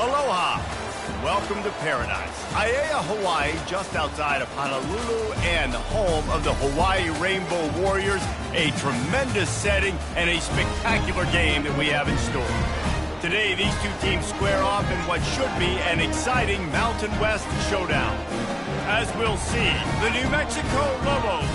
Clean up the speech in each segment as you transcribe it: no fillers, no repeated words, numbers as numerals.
Aloha. Welcome to paradise. Aiea, Hawaii, just outside of Honolulu and the home of the Hawaii Rainbow Warriors. A tremendous setting and a spectacular game that we have in store. Today, these two teams square off in what should be an exciting Mountain West showdown. As we'll see, the New Mexico Lobos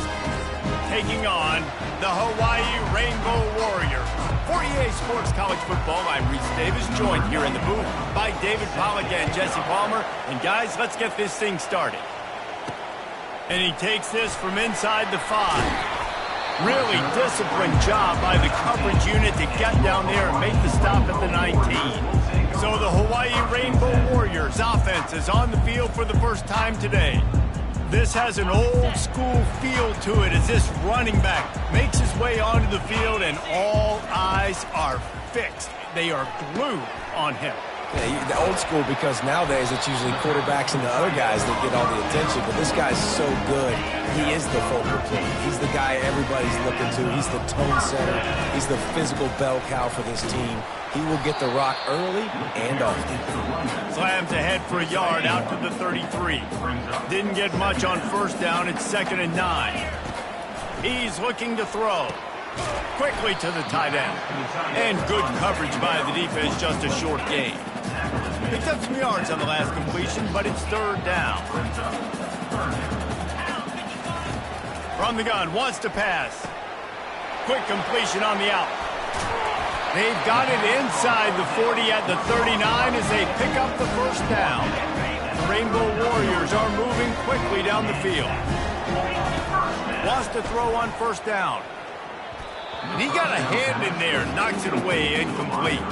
taking on the Hawaii Rainbow Warriors. For EA Sports College Football, I'm Reese Davis, joined here in the booth by David Pollack and Jesse Palmer. And guys, let's get this thing started. And he takes this from inside the 5. Really disciplined job by the coverage unit to get down there and make the stop at the 19. So the Hawaii Rainbow Warriors offense is on the field for the first time today. This has an old school feel to it as this running back makes his way onto the field and all eyes are fixed. They are glued on him. Yeah, the old school, because nowadays it's usually quarterbacks and the other guys that get all the attention, but this guy's so good. He is the focal point. He's the guy everybody's looking to. He's the tone setter. He's the physical bell cow for this team. He will get the rock early and often. Slams ahead for a yard out to the 33. Didn't get much on first down. It's 2nd and 9. He's looking to throw. Quickly to the tight end. And good coverage by the defense, just a short gain. Picked up some yards on the last completion, but it's 3rd down. From the gun, wants to pass. Quick completion on the out. They've got it inside the 40 at the 39 as they pick up the first down. The Rainbow Warriors are moving quickly down the field. Wants to throw on first down. He got a hand in there, knocks it away, incomplete.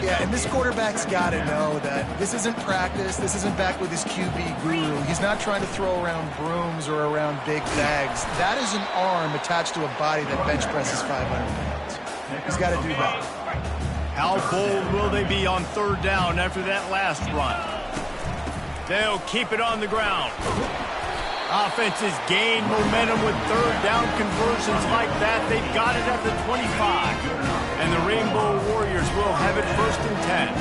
Yeah, and this quarterback's got to know that this isn't practice. This isn't back with his QB guru. He's not trying to throw around brooms or around big bags. That is an arm attached to a body that bench presses 500 pounds. He's got to do that. How bold will they be on 3rd down after that last run? They'll keep it on the ground. Offenses gain momentum with 3rd down conversions like that. They've got it at the 25. And the Rainbow Warriors will have it 1st and 10.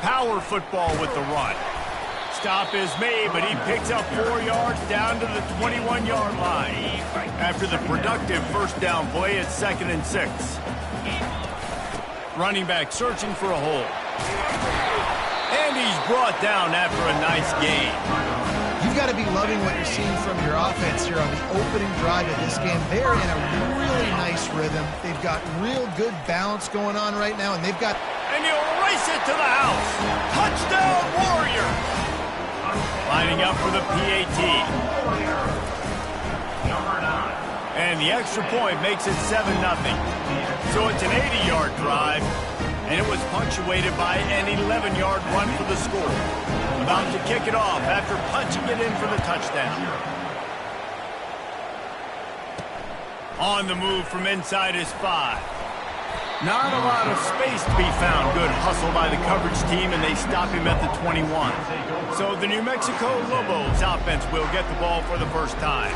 Power football with the run. Stop is made, but he picks up 4 yards down to the 21-yard line. After the productive first down play, it's 2nd and 6. Running back searching for a hole. And he's brought down after a nice game. You've got to be loving what you're seeing from your offense here on the opening drive of this game. They're in a really nice rhythm. They've got real good balance going on right now, and they've got... And he'll race it to the house. Touchdown, Warriors! Lining up for the PAT. And the extra point makes it 7-0. So it's an 80-yard drive. And it was punctuated by an 11-yard run for the score. About to kick it off after punching it in for the touchdown. On the move from inside his 5. Not a lot of space to be found. Good hustle by the coverage team, and they stop him at the 21. So the New Mexico Lobos offense will get the ball for the first time.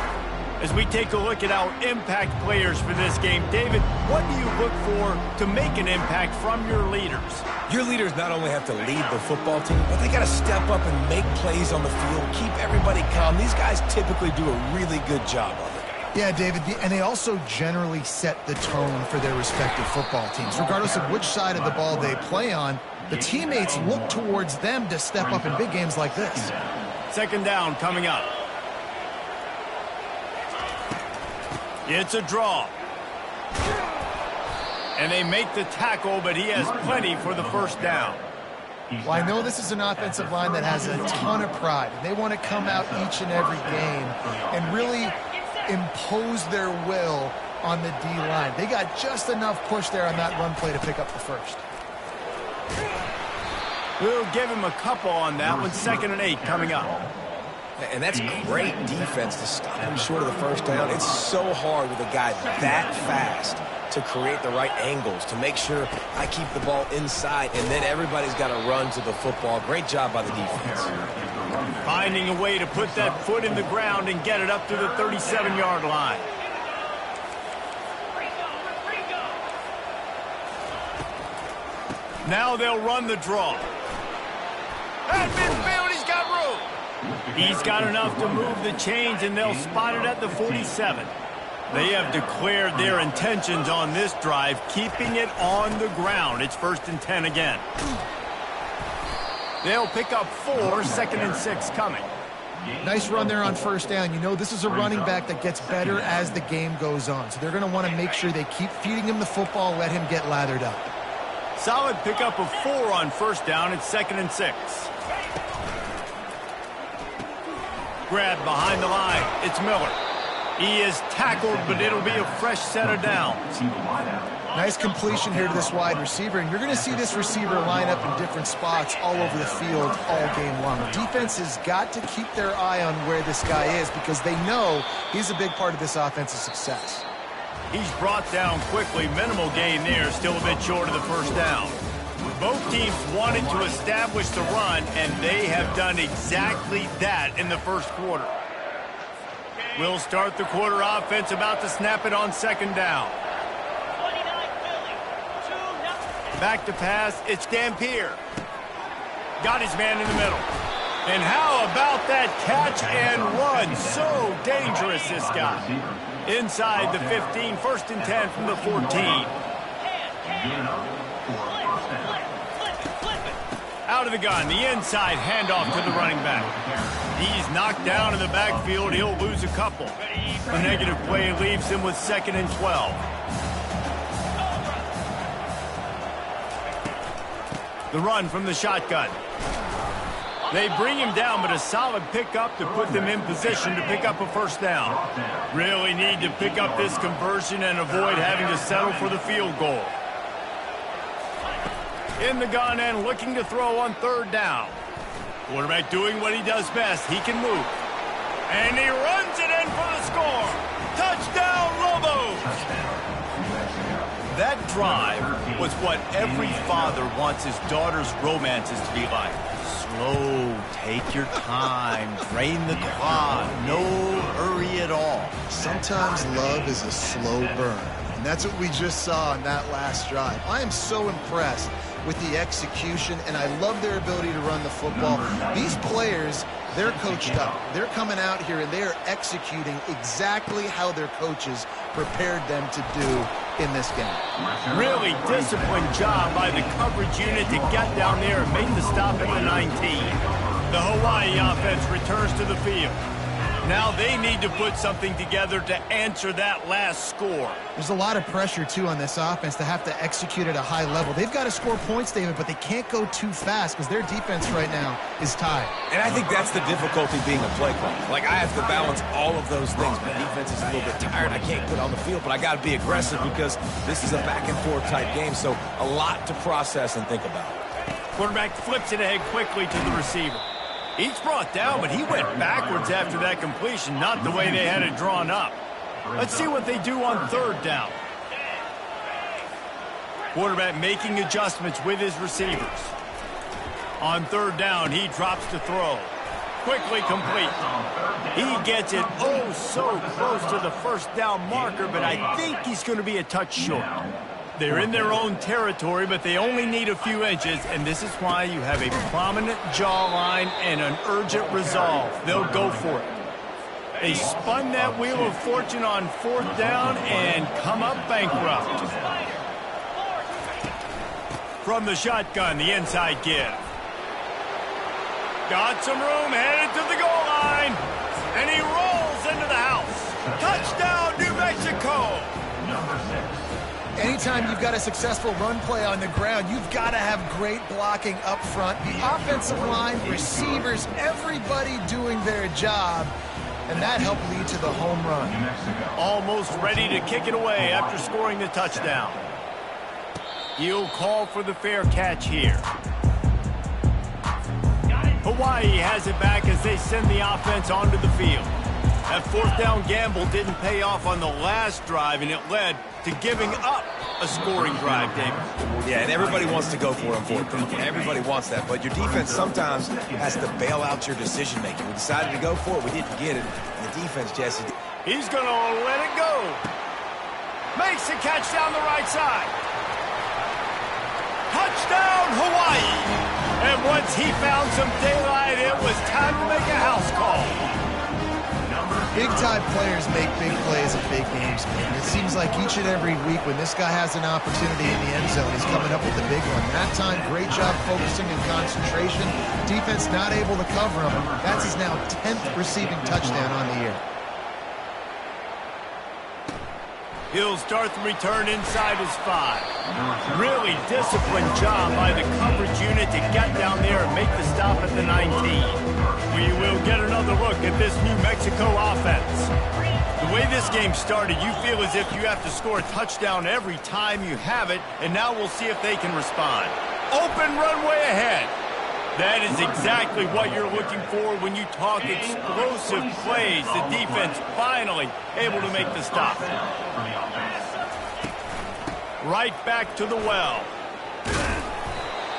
As we take a look at our impact players for this game, David, what do you look for to make an impact from your leaders? Your leaders not only have to lead the football team, but they got to step up and make plays on the field, keep everybody calm. These guys typically do a really good job of it. Yeah, David, and they also generally set the tone for their respective football teams. Regardless of which side of the ball they play on, the teammates look towards them to step up in big games like this. 2nd down coming up. It's a draw. And they make the tackle, but he has plenty for the first down. Well, I know this is an offensive line that has a ton of pride. They want to come out each and every game and really impose their will on the D-line. They got just enough push there on that run play to pick up the first. We'll give him a couple on that one. 2nd and 8 coming up. And that's great defense to stop him short of the first down. It's so hard with a guy that fast to create the right angles, to make sure I keep the ball inside, and then everybody's got to run to the football. Great job by the defense. Finding a way to put that foot in the ground and get it up to the 37-yard line. Now they'll run the draw. At midfield, he's got room. He's got enough to move the chains, and they'll spot it at the 47. They have declared their intentions on this drive, keeping it on the ground. It's 1st and 10 again. They'll pick up 4, 2nd and 6 coming. Nice run there on 1st down. You know, this is a running back that gets better as the game goes on. So they're going to want to make sure they keep feeding him the football, let him get lathered up. Solid pickup of 4 on 1st down. It's 2nd and 6. Grab behind the line. It's Miller. He is tackled, but it'll be a fresh set of downs. Nice completion here to this wide receiver, and you're going to see this receiver line up in different spots all over the field all game long. The defense has got to keep their eye on where this guy is because they know he's a big part of this offense's success. He's brought down quickly. Minimal gain there, still a bit short of the 1st down. Both teams wanted to establish the run, and they have done exactly that in the 1st quarter. We'll start the quarter offense, about to snap it on 2nd down. Back to pass, it's Dampier. Got his man in the middle. And how about that catch and run? So dangerous, this guy. Inside the 15, 1st and 10 from the 14. Out of the gun, the inside handoff to the running back. He's knocked down in the backfield. He'll lose a couple. The negative play leaves him with 2nd and 12. The run from the shotgun. They bring him down, but a solid pickup to put them in position to pick up a 1st down. Really need to pick up this conversion and avoid having to settle for the field goal. In the gun and looking to throw on 3rd down. Quarterback doing what he does best. He can move. And he runs it in for the score. Touchdown, Lobos! That drive was what every father wants his daughter's romances to be like. Slow, take your time, drain the clock, no hurry at all. Sometimes love is a slow burn, and that's what we just saw on that last drive. I am so impressed with the execution, and I love their ability to run the football. These players, they're coached up. They're coming out here, and they're executing exactly how their coaches prepared them to do in this game. Really disciplined job by the coverage unit to get down there and make the stop at the 19. The Hawaii offense returns to the field. Now they need to put something together to answer that last score. There's a lot of pressure, too, on this offense to have to execute at a high level. They've got to score points, David, but they can't go too fast because their defense right now is tied. And I think that's the difficulty being a play caller. Like, I have to balance all of those things. My defense is a little bit tired. I can't get on the field, but I got to be aggressive because this is a back-and-forth type game, so a lot to process and think about. Quarterback flips it ahead quickly to the receiver. He's brought down, but he went backwards after that completion, not the way they had it drawn up. Let's see what they do on 3rd down. Quarterback making adjustments with his receivers. On 3rd down, he drops to throw. Quickly complete. He gets it oh so close to the 1st down marker, but I think he's going to be a touch short. They're in their own territory, but they only need a few inches, and this is why you have a prominent jawline and an urgent resolve. They'll go for it. They spun that wheel of fortune on 4th down and come up bankrupt. From the shotgun, the inside give. Got some room, headed to the goal line, and he rolls into the house. Touchdown, New Mexico! Anytime you've got a successful run play on the ground, you've got to have great blocking up front. The offensive line, receivers, everybody doing their job, and that helped lead to the home run. Almost ready to kick it away after scoring the touchdown. He'll call for the fair catch here. Hawaii has it back as they send the offense onto the field. That 4th down gamble didn't pay off on the last drive, and it led to giving up a scoring drive, David. Yeah, and everybody wants to go for it on 4th down. Everybody wants that, but your defense sometimes has to bail out your decision-making. We decided to go for it. We didn't get it. And the defense, Jesse. He's going to let it go. Makes the catch down the right side. Touchdown, And once he found some daylight, it was time to make a house call. Big-time players make big plays in big games, man. It seems like each and every week when this guy has an opportunity in the end zone, he's coming up with the big one. That time, great job focusing and concentration. Defense not able to cover him. That's his now 10th receiving touchdown on the year. He'll start the return inside his 5. Really disciplined job by the coverage unit to get down there and make the stop at the 19. We will get another look at this New Mexico offense. The way this game started, you feel as if you have to score a touchdown every time you have it, and now we'll see if they can respond. Open runway ahead. That is exactly what you're looking for when you talk explosive plays. The defense finally able to make the stop. Right back to the well.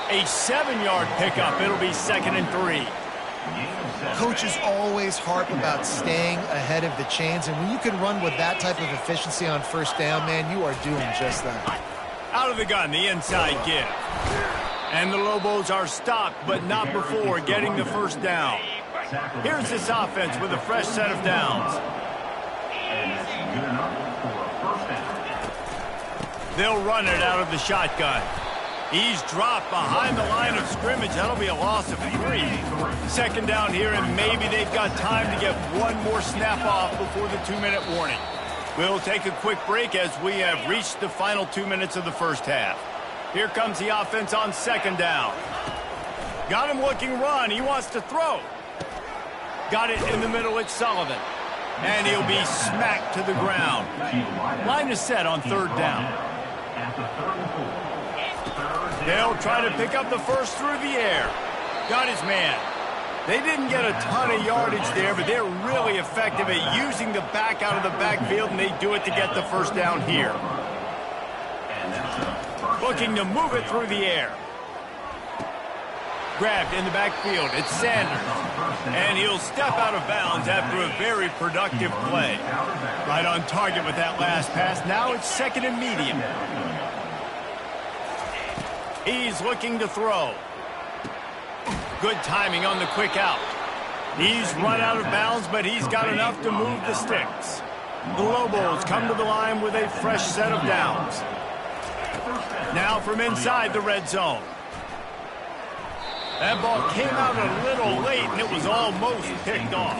A 7-yard pickup. It'll be 2nd and 3. Coaches always harp about staying ahead of the chains, and when you can run with that type of efficiency on first down, man, you are doing just that. Out of the gun, the inside give. And the Lobos are stopped, but not before getting the first down. Here's this offense with a fresh set of downs. They'll run it out of the shotgun. He's dropped behind the line of scrimmage. That'll be a loss of 3. 2nd down here, and maybe they've got time to get one more snap off before the 2-minute warning. We'll take a quick break as we have reached the final 2 minutes of the first half. Here comes the offense on 2nd down. Got him looking run. He wants to throw. Got it in the middle. It's Sullivan. And he'll be smacked to the ground. Line is set on 3rd down. They'll try to pick up the first through the air. Got his man. They didn't get a ton of yardage there, but they're really effective at using the back out of the backfield, and they do it to get the first down here. Looking to move it through the air. Grabbed in the backfield. It's Sanders. And he'll step out of bounds after a very productive play. Right on target with that last pass. Now it's 2nd and medium. He's looking to throw. Good timing on the quick out. He's run out of bounds, but he's got enough to move the sticks. The Lobos come to the line with a fresh set of downs. Now from inside the red zone. That ball came out a little late, and it was almost picked off.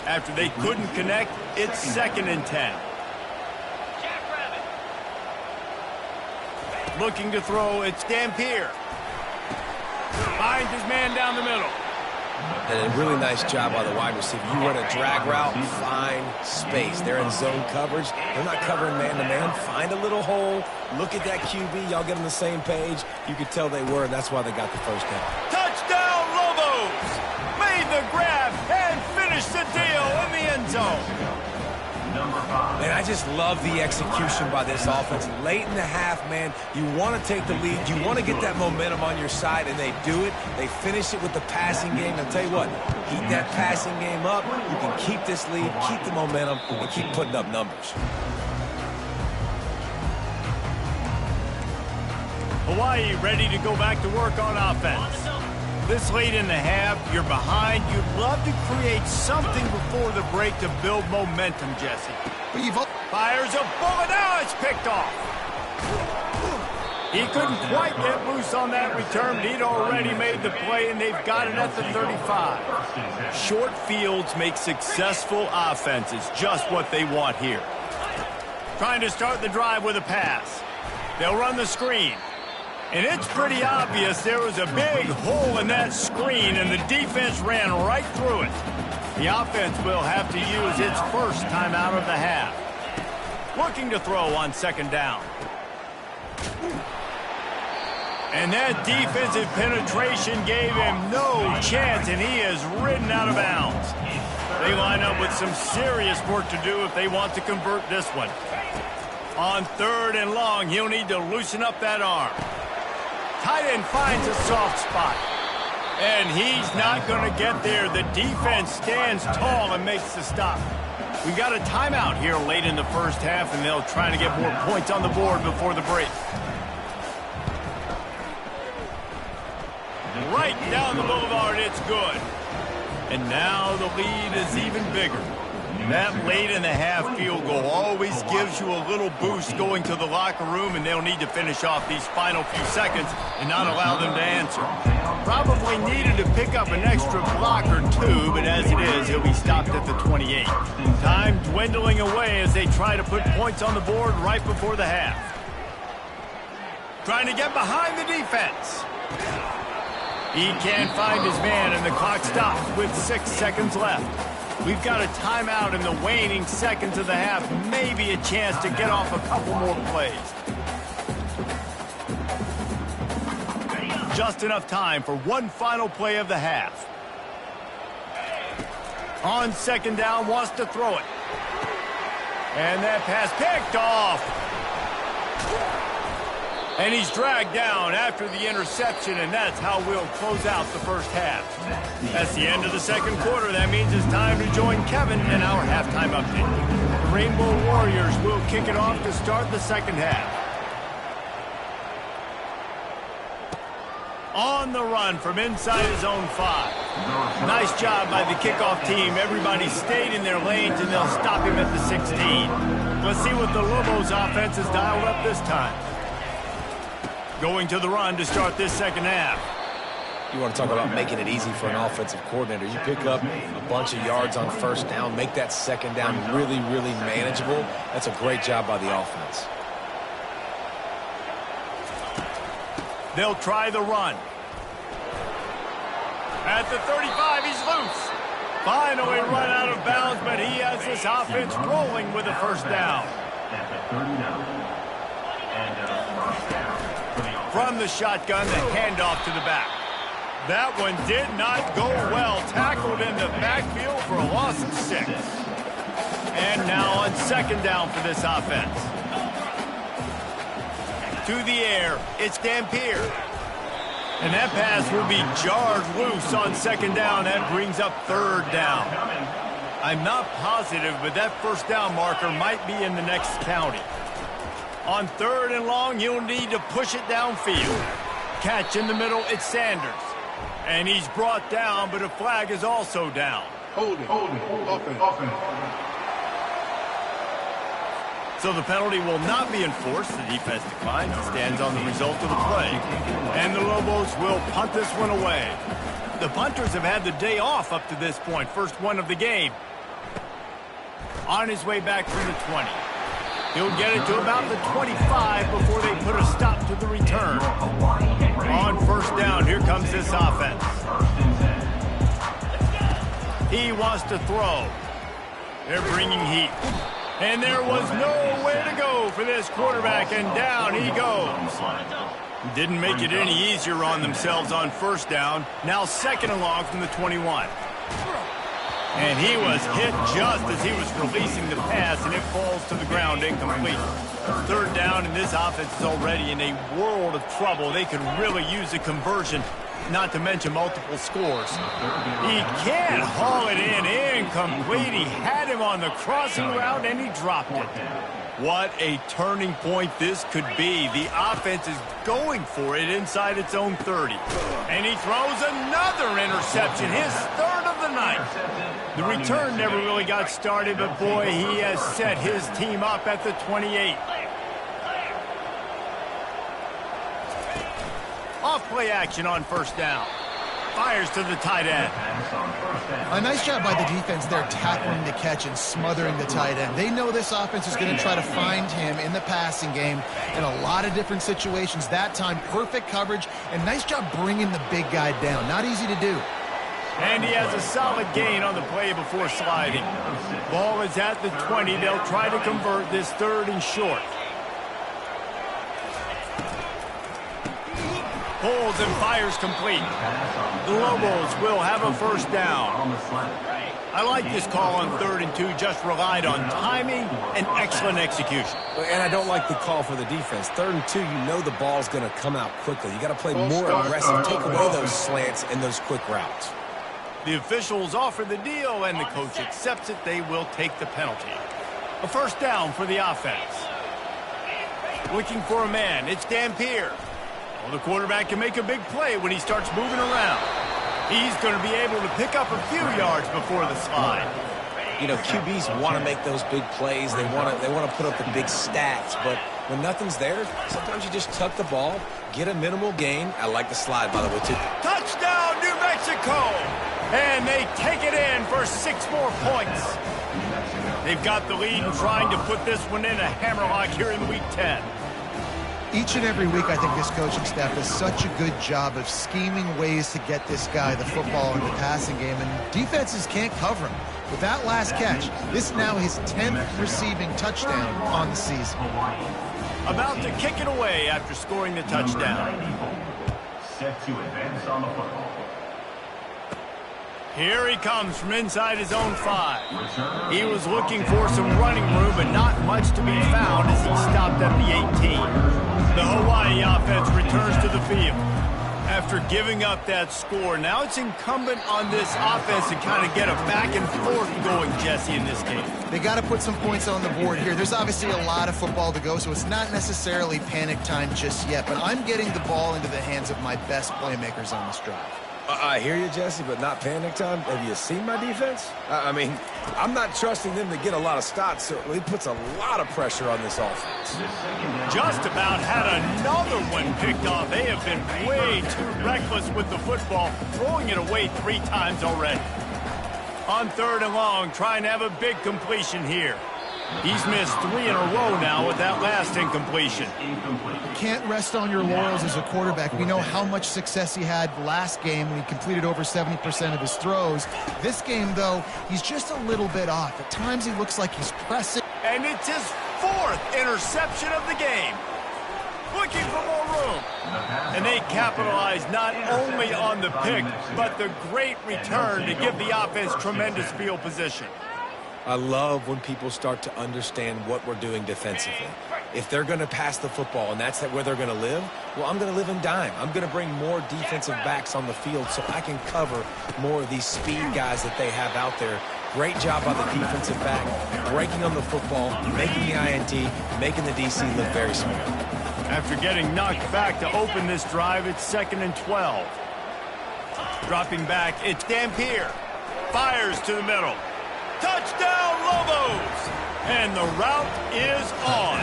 After they couldn't connect, it's 2nd and 10. Looking to throw, it's Dampier. Finds his man down the middle. And a really nice job by the wide receiver. You run a drag route, find space. They're in zone coverage. They're not covering man-to-man. Find a little hole. Look at that QB. Y'all get on the same page. You could tell they were, and that's why they got the first down. Touchdown, Lobos! Made the grab and finished the deal in the end zone. Man, I just love the execution by this offense. Late in the half, man, you want to take the lead. You want to get that momentum on your side, and they do it. They finish it with the passing game. I'll tell you what, keep that passing game up. You can keep this lead, keep the momentum, and keep putting up numbers. Hawaii ready to go back to work on offense. This late in the half, you're behind. You'd love to create something before the break to build momentum, Jesse. Fires a bullet. Now it's picked off. He couldn't quite get loose on that return, but he'd already made the play, and they've got it at the 35. Short fields make successful offenses just what they want here. Trying to start the drive with a pass. They'll run the screen. And it's pretty obvious there was a big hole in that screen, and the defense ran right through it. The offense will have to use its first time out of the half. Looking to throw on 2nd down. And that defensive penetration gave him no chance, and he is ridden out of bounds. They line up with some serious work to do if they want to convert this one. On 3rd and long, he'll need to loosen up that arm. Tight end finds a soft spot. And he's not going to get there. The defense stands tall and makes the stop. We got a timeout here late in the first half, and they'll try to get more points on the board before the break. Right right down the boulevard. It's good. And now the lead is even bigger. That late in the half field goal always gives you a little boost going to the locker room, and they'll need to finish off these final few seconds and not allow them to answer. Probably needed to pick up an extra block or two, but as it is, he'll be stopped at the 28. Time dwindling away as they try to put points on the board right before the half. Trying to get behind the defense. He can't find his man, and the clock stops with 6 seconds left. We've got a timeout in the waning seconds of the half. Maybe a chance to get off a couple more plays. Just enough time for one final play of the half. On second down, wants to throw it. And that pass picked off. And he's dragged down after the interception, and that's how we'll close out the first half. That's the end of the second quarter. That means it's time to join Kevin in our halftime update. The Rainbow Warriors will kick it off to start the second half. On the run from inside his own 5. Nice job by the kickoff team. Everybody stayed in their lanes, and they'll stop him at the 16. Let's see what the Lobos offense has dialed up this time. Going to the run to start this second half. You want to talk about making it easy for an offensive coordinator. You pick up a bunch of yards on first down, make that second down really, really manageable. That's a great job by the offense. They'll try the run. At the 35, he's loose. Finally run out of bounds, but he has this offense rolling with a first down. From the shotgun, the handoff to the back. That one did not go well. Tackled in the backfield for a loss of 6. And now on second down for this offense. To the air, it's Dampier. And that pass will be jarred loose on second down. That brings up third down. I'm not positive, but that first down marker might be in the next county. On third and long, you'll need to push it downfield. Catch in the middle, it's Sanders. And he's brought down, but a flag is also down. Hold it, offense. So the penalty will not be enforced. The defense declines and stands on the result of the play. And the Lobos will punt this one away. The punters have had the day off up to this point. First one of the game. On his way back from the 20. He'll get it to about the 25 before they put a stop to the return. On first down, here comes this offense. He wants to throw. They're bringing heat. And there was nowhere to go for this quarterback, and down he goes. Didn't make it any easier on themselves on first down. Now second and long from the 21. And he was hit just as he was releasing the pass, and it falls to the ground incomplete. Third down, and this offense is already in a world of trouble. They could really use a conversion, not to mention multiple scores. He can't haul it in. Incomplete. He had him on the crossing route, and he dropped it. What a turning point this could be. The offense is going for it inside its own 30. And he throws another interception, his third of the night. The return never really got started, but boy, he has set his team up at the 28. Off-play action on first down. Fires to the tight end. A nice job by the defense there, tackling the catch and smothering the tight end. They know this offense is going to try to find him in the passing game in a lot of different situations. That time, perfect coverage, and nice job bringing the big guy down. Not easy to do. And he has a solid gain on the play before sliding. Ball is at the 20. They'll try to convert this third and short. Holds and fires complete. The Lobos will have a first down. I like this call on 3rd and 2. Just relied on timing and excellent execution. And I don't like the call for the defense. 3rd and 2, you know the ball's going to come out quickly. You got to play more aggressive, take away those slants and those quick routes. The officials offer the deal, and the coach accepts it. They will take the penalty. A first down for the offense. Looking for a man. It's Dampier. Well, the quarterback can make a big play when he starts moving around. He's going to be able to pick up a few yards before the slide. You know, QBs want to make those big plays. They want to put up the big stats. But when nothing's there, sometimes you just tuck the ball, get a minimal gain. I like the slide, by the way, too. Touchdown, New Mexico! And they take it in for 6 more points. They've got the lead and trying to put this one in a hammerlock here in Week 10. Each and every week, I think this coaching staff does such a good job of scheming ways to get this guy the football in the passing game, and defenses can't cover him. With that last catch, this is now his 10th receiving touchdown on the season. About to kick it away after scoring the touchdown. Set to advance on the football. Here he comes from inside his own 5. He was looking for some running room, but not much to be found as he stopped at the 18. The Hawaii offense returns to the field. After giving up that score, now it's incumbent on this offense to kind of get a back and forth going, Jesse, in this game. They got to put some points on the board here. There's obviously a lot of football to go, so it's not necessarily panic time just yet, but I'm getting the ball into the hands of my best playmakers on this drive. I hear you, Jesse, but not panic time. Have you seen my defense? I mean, I'm not trusting them to get a lot of stops, so it puts a lot of pressure on this offense. Just about had another one picked off. They have been way too reckless with the football, throwing it away 3 times already. On 3rd and long, trying to have a big completion here. He's missed 3 in a row now with that last incompletion. Can't rest on your laurels as a quarterback. We know how much success he had last game when he completed over 70% of his throws. This game, though, he's just a little bit off. At times he looks like he's pressing. And it's his 4th interception of the game. Looking for more room. And they capitalize not only on the pick, but the great return to give the offense tremendous field position. I love when people start to understand what we're doing defensively. If they're going to pass the football and that's where they're going to live, well, I'm going to live in dime. I'm going to bring more defensive backs on the field so I can cover more of these speed guys that they have out there. Great job by the defensive back, breaking on the football, making the INT, making the DC look very smart. After getting knocked back to open this drive, it's 2nd and 12. Dropping back, it's Dampier. Fires to the middle. Touchdown, Lobos! And the route is on.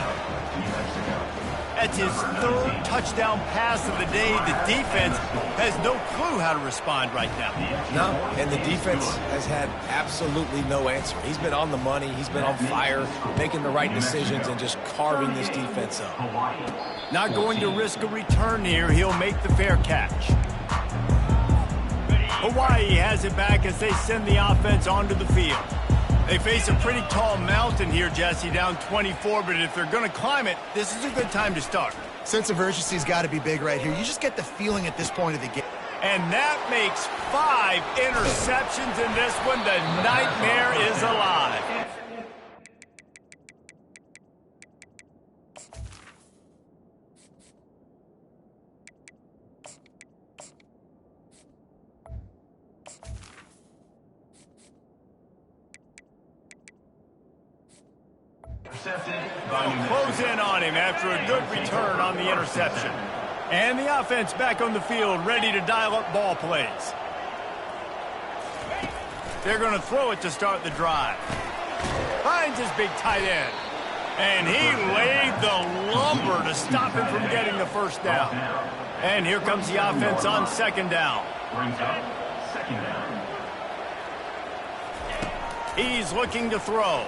That's his 3rd touchdown pass of the day. The defense has no clue how to respond right now. No, and the defense has had absolutely no answer. He's been on the money. He's been on fire, making the right decisions and just carving this defense up. Not going to risk a return here. He'll make the fair catch. Hawaii has it back as they send the offense onto the field. They face a pretty tall mountain here, Jesse, down 24, but if they're going to climb it, this is a good time to start. Sense of urgency's got to be big right here. You just get the feeling at this point of the game. And that makes 5 interceptions in this one. The nightmare is alive. Close in on him after a good return on the interception. And the offense back on the field, ready to dial up ball plays. They're going to throw it to start the drive. Finds his big tight end. And he laid the lumber to stop him from getting the first down. And here comes the offense on 2nd down. He's looking to throw.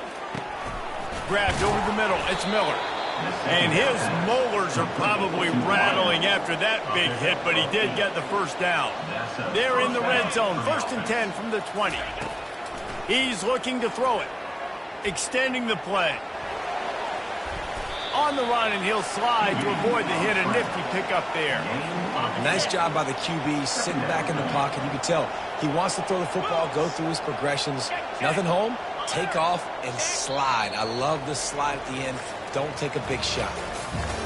Grabbed over the middle. It's Miller. And his molars are probably rattling after that big hit, but he did get the first down. They're in the red zone. 1st and 10 from the 20. He's looking to throw it. Extending the play. On the run, and he'll slide to avoid the hit. A nifty pickup there. Nice job by the QB, sitting back in the pocket. You can tell he wants to throw the football, go through his progressions. Nothing home, take off, and slide. I love the slide at the end. Don't take a big shot.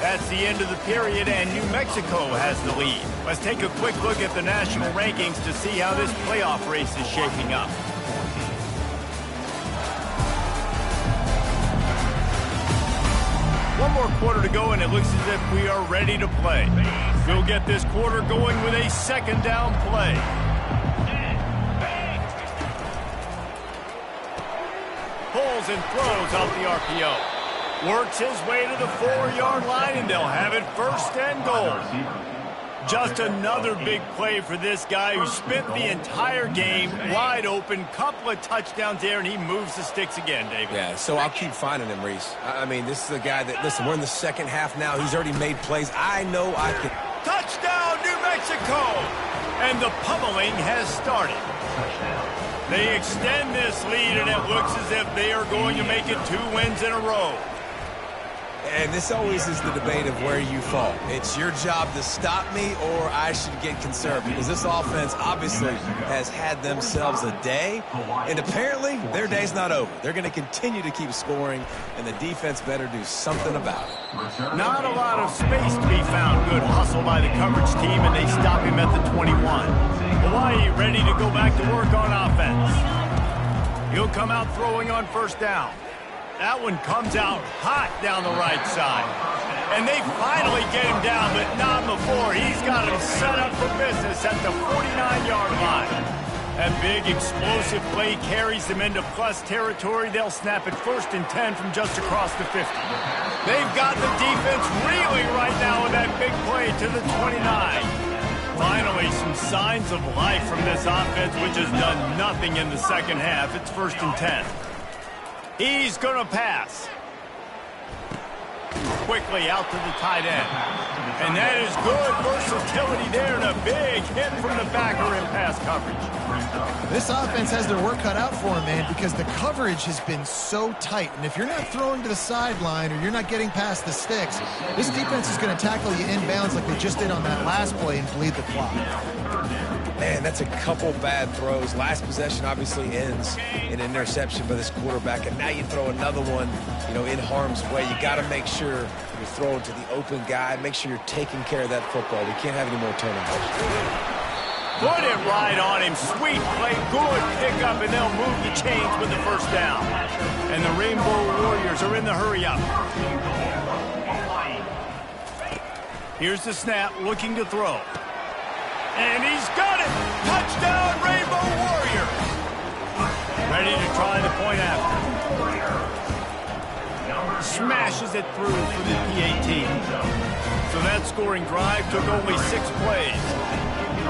That's the end of the period, and New Mexico has the lead. Let's take a quick look at the national rankings to see how this playoff race is shaping up. One more quarter to go, and it looks as if we are ready to play. We'll get this quarter going with a second down play. Pulls and throws off the RPO. Works his way to the 4-yard line, and they'll have it first and goal. Just another big play for this guy who spent the entire game wide open. Couple of touchdowns there, and he moves the sticks again, David. Yeah, so I'll keep finding him, Reese. I mean, this is a guy that, listen, we're in the second half now. He's already made plays. I know I can. Touchdown, New Mexico! And the pummeling has started. They extend this lead, and it looks as if they are going to make it 2 wins in a row. And this always is the debate of where you fall. It's your job to stop me, or I should get conserved, because this offense obviously has had themselves a day, and apparently their day's not over. They're going to continue to keep scoring, and the defense better do something about it. Not a lot of space to be found. Good hustle by the coverage team, and they stop him at the 21. Hawaii ready to go back to work on offense. He'll come out throwing on first down. That one comes out hot down the right side. And they finally get him down, but not before. He's got him set up for business at the 49-yard line. That big explosive play carries them into plus territory. They'll snap it first and 10 from just across the 50. They've got the defense reeling right now with that big play to the 29. Finally, some signs of life from this offense, which has done nothing in the second half. It's first and 10. He's going to pass. Quickly out to the tight end. And that is good versatility there, and a big hit from the backer in pass coverage. This offense has their work cut out for them, man, because the coverage has been so tight. And if you're not throwing to the sideline or you're not getting past the sticks, this defense is going to tackle you inbounds like they just did on that last play and bleed the clock. Man, that's a couple bad throws. Last possession obviously ends in an interception by this quarterback, and now you throw another one, in harm's way. You got to make sure you're throwing to the open guy. Make sure you're taking care of that football. We can't have any more turnovers. Put it right on him. Sweet play, good pickup, and they'll move the chains with the first down. And the Rainbow Warriors are in the hurry-up. Here's the snap, looking to throw. And he's got it! Touchdown, Rainbow Warriors! Ready to try the point after. Smashes it through for the PAT. So that scoring drive took only 6 plays.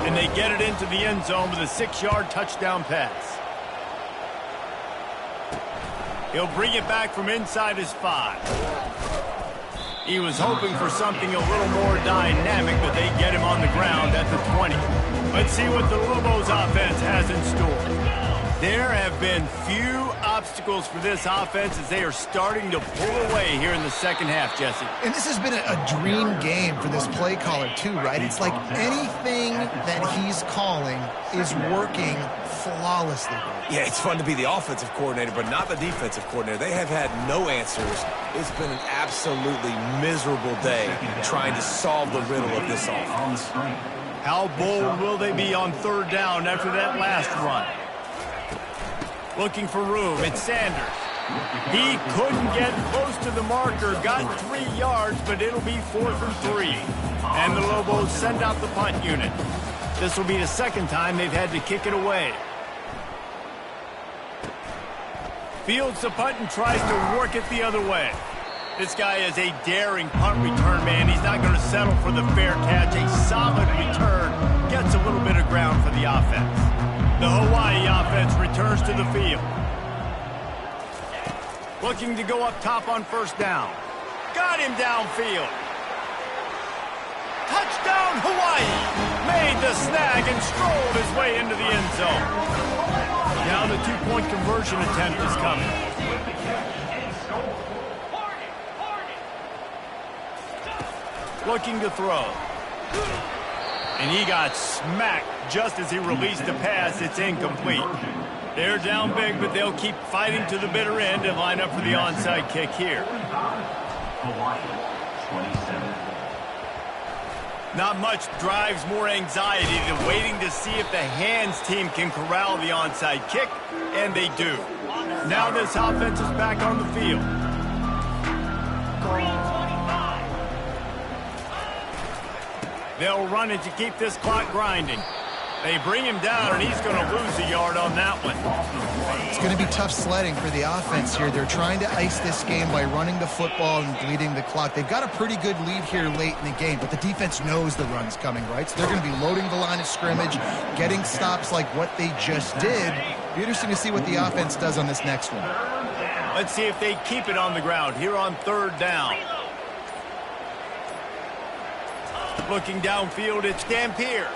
And they get it into the end zone with a 6-yard touchdown pass. He'll bring it back from inside his 5. He was hoping for something a little more dynamic, but they get him on the ground at the 20. Let's see what the Lobos offense has in store. There have been few obstacles for this offense as they are starting to pull away here in the second half, Jesse. And this has been a dream game for this play caller too, right? It's like anything that he's calling is working flawlessly. Yeah, it's fun to be the offensive coordinator, but not the defensive coordinator. They have had no answers. It's been an absolutely miserable day trying to solve the riddle of this offense. How bold will they be on third down after that last run? Looking for room, it's Sanders. He couldn't get close to the marker, got 3 yards, but it'll be 4th and 3. And the Lobos send out the punt unit. This will be the second time they've had to kick it away. Fields the punt and tries to work it the other way. This guy is a daring punt return man. He's not going to settle for the fair catch. A solid return gets a little bit of ground for the offense. The Hawaii offense returns to the field. Looking to go up top on first down. Got him downfield. Touchdown, Hawaii! Made the snag and strolled his way into the end zone. Now the 2-point conversion attempt is coming. Looking to throw. And he got smacked just as he released the pass. It's incomplete. They're down big, but they'll keep fighting to the bitter end and line up for the onside kick here. Hawaii, 27. Not much drives more anxiety than waiting to see if the hands team can corral the onside kick, and they do. Now this offense is back on the field. They'll run it to keep this clock grinding. They bring him down, and he's going to lose a yard on that one. It's going to be tough sledding for the offense here. They're trying to ice this game by running the football and bleeding the clock. They've got a pretty good lead here late in the game, but the defense knows the run's coming, right? So they're going to be loading the line of scrimmage, getting stops like what they just did. It'll be interesting to see what the offense does on this next one. Let's see if they keep it on the ground here on 3rd down. Looking downfield, it's Dampier.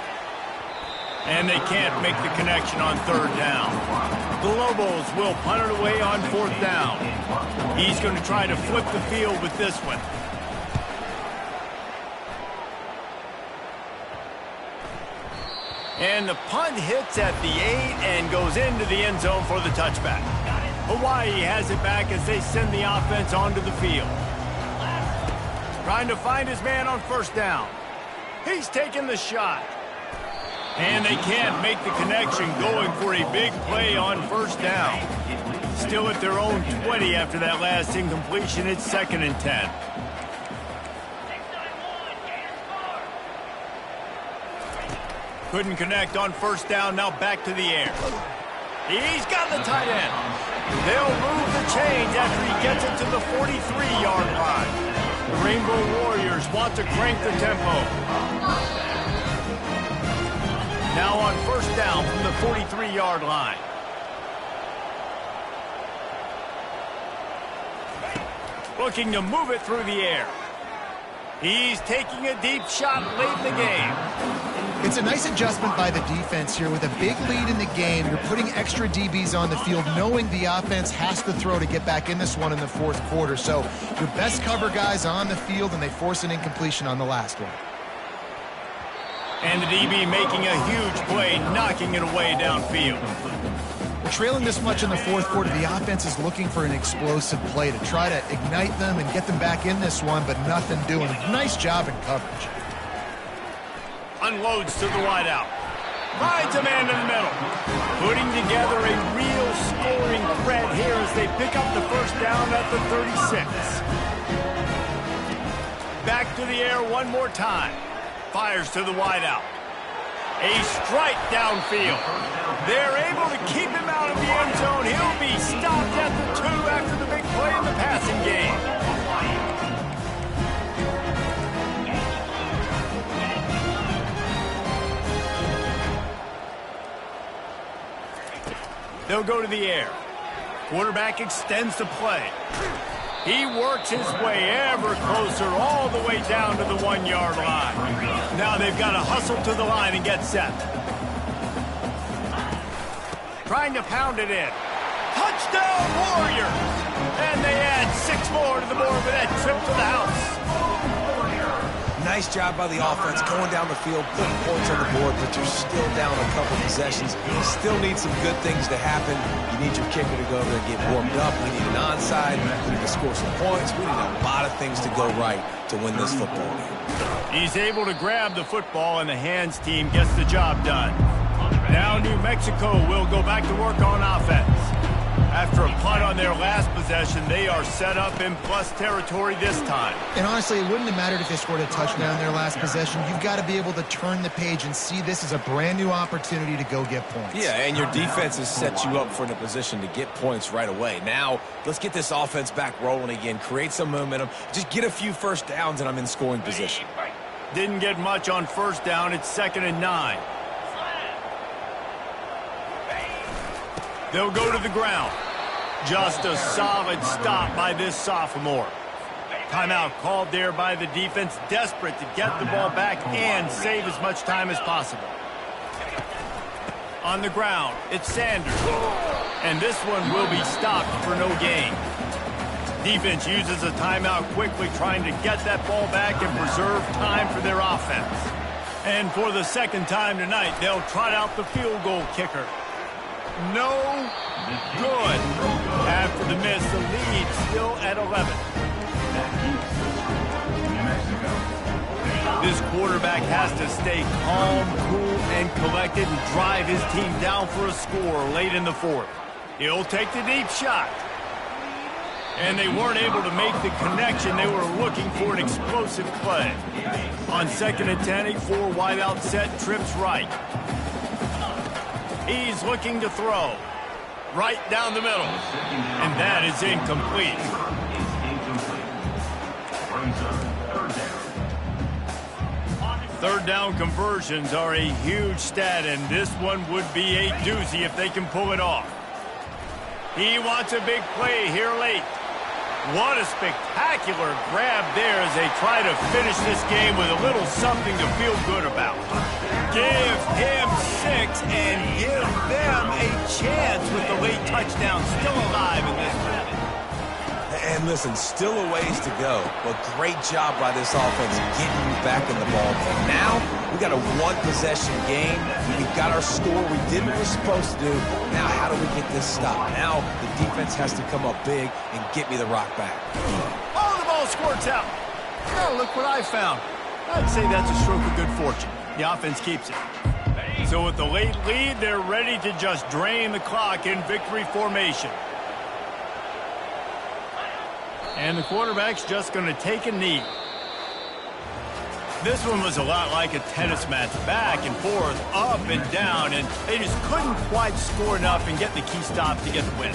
And they can't make the connection on 3rd down. The Lobos will punt it away on 4th down. He's going to try to flip the field with this one. And the punt hits at the 8 and goes into the end zone for the touchback. Hawaii has it back as they send the offense onto the field. Trying to find his man on 1st down. He's taking the shot. And they can't make the connection, going for a big play on 1st down. Still at their own 20 after that last incompletion. It's 2nd and 10. Couldn't connect on 1st down. Now back to the air. He's got the tight end. They'll move the chains after he gets it to the 43-yard line. The Rainbow Warriors want to crank the tempo. Now on 1st down from the 43-yard line. Looking to move it through the air. He's taking a deep shot late in the game. It's a nice adjustment by the defense here. With a big lead in the game, you're putting extra DBs on the field, knowing the offense has to throw to get back in this one in the 4th quarter. So your best cover guys on the field, and they force an incompletion on the last one. And the DB making a huge play, knocking it away downfield. We're trailing this much in the 4th quarter. The offense is looking for an explosive play to try to ignite them and get them back in this one, but nothing doing. Nice job in coverage. Unloads to the wideout. Finds a man in the middle. Putting together a real scoring threat here as they pick up the 1st down at the 36. Back to the air one more time. Fires to the wideout. A strike downfield. They're able to keep him out of the end zone. He'll be stopped at the 2 after the big play in the passing game. They'll go to the air. Quarterback extends the play. He works his way ever closer all the way down to the 1-yard line. Now they've got to hustle to the line and get set. Trying to pound it in. Touchdown Warriors! And they add 6 more to the board with that trip to the house. Nice job by the offense going down the field, putting points on the board, but you're still down a couple possessions. You still need some good things to happen. You need your kicker to go over and get warmed up. We need an onside. We need to score some points. We need a lot of things to go right to win this football game. He's able to grab the football, and the hands team gets the job done. Now New Mexico will go back to work on offense. After a punt on their last possession, they are set up in plus territory this time. And honestly, it wouldn't have mattered if they scored a touchdown their last possession. You've got to be able to turn the page and see this as a brand new opportunity to go get points. Yeah, and your defense has set you up for a position to get points right away. Now, let's get this offense back rolling again, create some momentum, just get a few 1st downs, and I'm in scoring position. Didn't get much on 1st down. It's 2nd and 9. They'll go to the ground. Just a solid stop by this sophomore. Timeout called there by the defense, desperate to get the ball back and save as much time as possible. On the ground, it's Sanders. And this one will be stopped for no gain. Defense uses a timeout quickly, trying to get that ball back and preserve time for their offense. And for the 2nd time tonight, they'll trot out the field goal kicker. No good. After the miss, the lead still at 11. This quarterback has to stay calm, cool, and collected and drive his team down for a score late in the 4th. He'll take the deep shot. And they weren't able to make the connection. They were looking for an explosive play. On 2nd and 10, a 4-wide-out set, trips right. He's looking to throw. Right down the middle. And that is incomplete. Third down conversions are a huge stat, and this one would be a doozy if they can pull it off. He wants a big play here late. What a spectacular grab there as they try to finish this game with a little something to feel good about. Give him 6 and give them a chance with the late touchdown still alive in this one. And listen, still a ways to go, but great job by this offense getting you back in the ball game. Now, we got a one-possession game. We got our score. We did what we're supposed to do. Now, how do we get this stopped? Now, the defense has to come up big and get me the rock back. Oh, the ball squirts out. Oh, look what I found. I'd say that's a stroke of good fortune. The offense keeps it. So with the late lead, they're ready to just drain the clock in victory formation. And the quarterback's just going to take a knee. This one was a lot like a tennis match, back and forth, up and down, and they just couldn't quite score enough and get the key stop to get the win.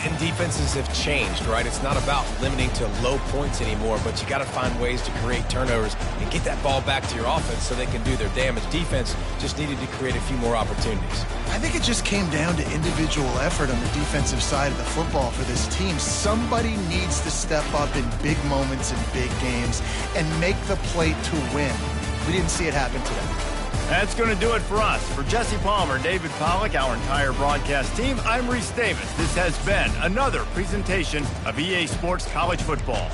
And defenses have changed, right? It's not about limiting to low points anymore, but you got to find ways to create turnovers and get that ball back to your offense so they can do their damage. Defense just needed to create a few more opportunities. I think it just came down to individual effort on the defensive side of the football for this team. Somebody needs to step up in big moments in big games and make the play to win. We didn't see it happen today. That's going to do it for us. For Jesse Palmer, David Pollack, our entire broadcast team, I'm Reese Davis. This has been another presentation of EA Sports College Football.